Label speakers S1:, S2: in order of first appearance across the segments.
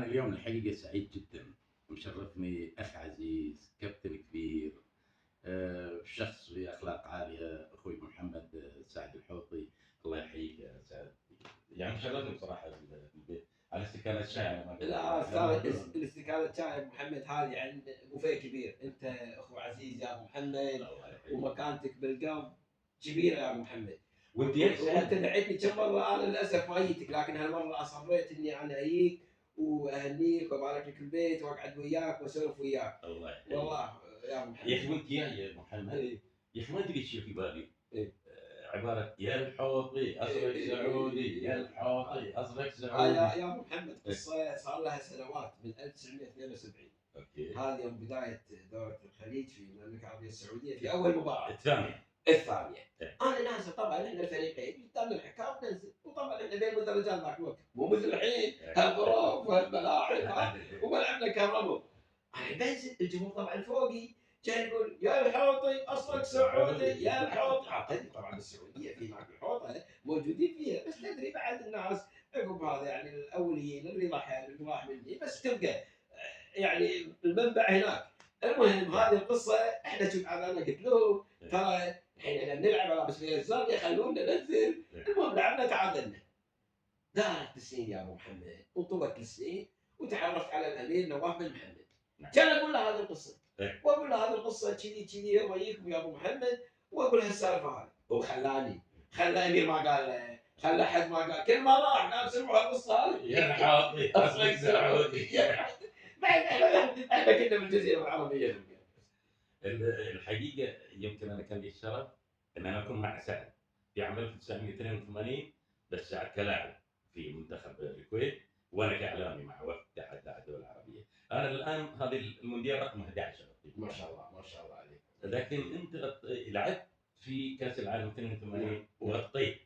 S1: أنا اليوم الحقيقة سعيد جدًا، مشرفني أخ عزيز، كابتن كبير، شخص ذي أخلاق عالية، أخوي محمد سعد الحوطي. الله يحييك يا سعد. يعني مشرفني بصراحة البيت على استكانة الشاي على ما
S2: لا
S1: قبل.
S2: استاذ الاستقالة شاي ابو محمد هذه عند بوفيه كبير، انت اخو عزيز يا ابو محمد
S1: الله يحييك.
S2: ومكانتك بالقلب كبيره يا ابو محمد.
S1: وأنت يا
S2: وانت
S1: سعد
S2: دعيتني كم مره، انا للاسف ما جيتك، لكن هالمره اصريت اني انا اجيك واهنيك وابارك لك البيت واقعد وياك واسولف وياك.
S1: الله يحييك.
S2: والله يا ابو محمد.
S1: يا أخي وأنت يا محمد،
S2: إيه.
S1: يا أخي ما أدري إيش في بالي.
S2: إيه.
S1: عبارة يا الحوطي أصلك
S2: إيه.
S1: سعودي، يا الحوطي أصلك
S2: يا
S1: سعودي.
S2: يا ابو محمد قصه صار لها سنوات من 1972.
S1: أوكي.
S2: هذه يوم بدايه دوره الخليج في المملكه العربيه السعوديه في اول مباراه.
S1: الثانية.
S2: الثانيه.
S1: إيه.
S2: انا نازل، طبعا احنا الفريقين قدام الحكام ننزل، وطبعا احنا بين مدرجات ذاك الوقت مو مثل الحين هالغرف وهالملاعب وملعبنا كهرباء. انا بنزل الجمهور طبعا فوقي جاي يقول يا الحوطي اصلك سعودي يا الحوطي. تدري طبعا بالسعوديه في هناك الحوطه موجودين فيها، بس تدري بعد الناس عقب هذا يعني الاوليين اللي راح مني، بس تلقى يعني المنبع هناك. المهم هذه القصه احنا شوف انا قلت له ترى الحين احنا بنلعب على بس في الزاويه خلونا ننزل. المهم لعبنا تعادلنا. دارت السنين يا ابو محمد وطلت السنين وتعرفت على الامير نواف بن محمد. كان اقول له هذه القصه واقول له هذه القصه كذي يلا يجيكم يا ابو محمد، واقول هالسالفه هذه. هو خلى امير ما قال له، خلى حد ما قال، كل ما راح قال سمعوا هالقصه هذه
S1: يا الحوطي أصلك سعودي.
S2: بعد احنا كنا بالجزيره العربيه.
S1: الحقيقة يمكن أنا كان لي الشرف إن أنا أكون مع سعد في عام 1982، بس سعد كلاعب في منتخب الكويت وأنا كإعلامي مع وفد اتحاد الدول العربية. أنا الآن هذه المونديال رقم 11.
S2: ما شاء الله ما شاء الله عليك.
S1: لكن أنت لعبت في كأس العالم 82 وغطيت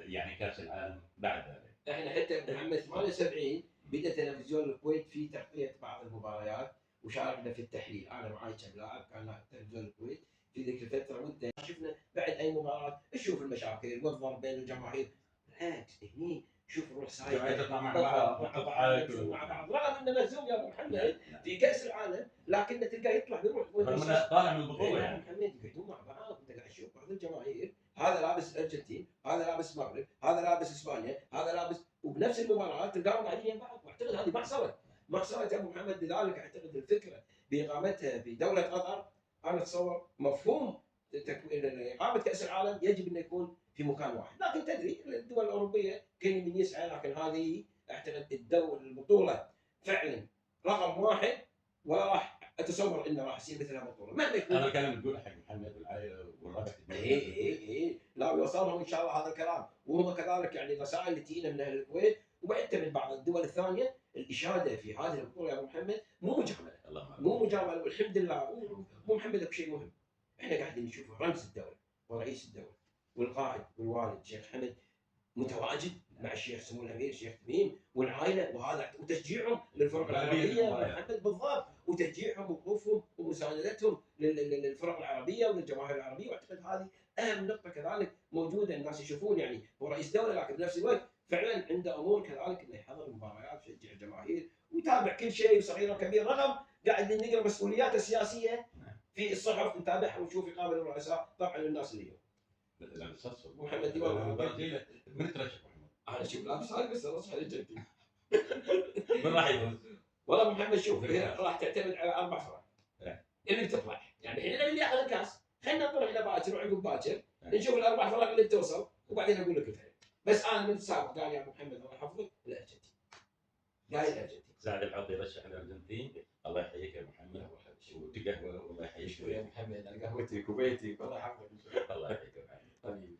S1: يعني كأس العالم بعد ذلك.
S2: احنا حتى محمد 78 بدا تلفزيون الكويت في تغطيه بعض المباريات وشاركنا في التحليل، انا معي كم لاعب كان لاعب تلفزيون الكويت في ذيك الفتره، وانت شفنا بعد اي مباراه نشوف المشاكل والضرب بين الجماهير. بالعكس هني شوف الروح سايده
S1: تطلع مع بعض
S2: مع بعض رغم انه مهزوم يا ابو محمد في كاس العالم، لكن تلقاه يطلع بيروح
S1: طالع من البطوله
S2: يعني محمد يقعدون مع بعض. انت قاعد تشوف بعض الجماهير هذا لابس الارجنتين، هذا لابس المغرب، هذا لابس اسبانيا، هذا لابس، وبنفس المباراه تلقاهم قاعدين يم بعض. واعتقد هذه معصره يا ابو محمد. لذلك اعتقد الفكره باقامتها في دوله قطر، انا اتصور مفهوم اقامه كاس العالم يجب انه يكون في مكان واحد. لكن تدري الدول الاوروبيه كل من يسعى، لكن هذه اعتقد البطوله فعلا رقم واحد، وراح اتصور انه راح يصير مثلها بطوله مهما يكون.
S1: انا كلام تقول حق محمد والعائله والربع.
S2: اي لا يوصلهم ان شاء الله هذا الكلام. وهم كذلك يعني الرسائل اللي تجينا من اهل الكويت وحتى من بعض الدول الثانيه، الاشاده في هذه البطوله يا ابو محمد مو مجامله، والحمد لله. ابو محمد اكو شيء مهم، احنا قاعدين نشوف رمز الدوله ورئيس الدوله والقائد والوالد الشيخ حمد متواجد مع الشيخ سمو الامير الشيخ تميم والعائله، وهذا وتشجيعهم للفرق العربيه محمد بالضبط، وتشجيعهم ووقوفهم ومساندتهم للفرق العربيه وللجماهير العربيه. واعتقد هذه اهم نقطه كذلك موجوده، الناس يشوفون يعني هو رئيس دوله لكن بنفس الوقت فعلا عنده امور كذلك انه يحضر المباريات ويشجع الجماهير ويتابع كل شيء صغير وكبير، رغم قاعدين نقرا مسؤولياته السياسيه في الصحف نتابعها ونشوف يقابل الرؤساء طبعا الناس اليوم. محمد ديوان
S1: من ترشح محمد؟
S2: انا شوف لابس هاي بس اصحى للجدي.
S1: من راح يفوز؟
S2: والله محمد شوف راح تعتمد على 4 فرق اللي بتطلع. يعني احنا اللي ياخذ الكاس خلينا نطلع الى باكر وعقب باكر نشوف ال4 فرق اللي بتوصل وبعدين اقول لك الفريق. بس انا من سابق قال يا ابو محمد الله يحفظك الارجنتين. قال الارجنتين.
S1: سعد الحوطي يرشح الارجنتين. الله يحييك يا محمد. وتقهوى والله يحييك
S2: يا محمد. قهوتي كوبيتي الله يحفظك.
S1: الله يحييك يا محمد.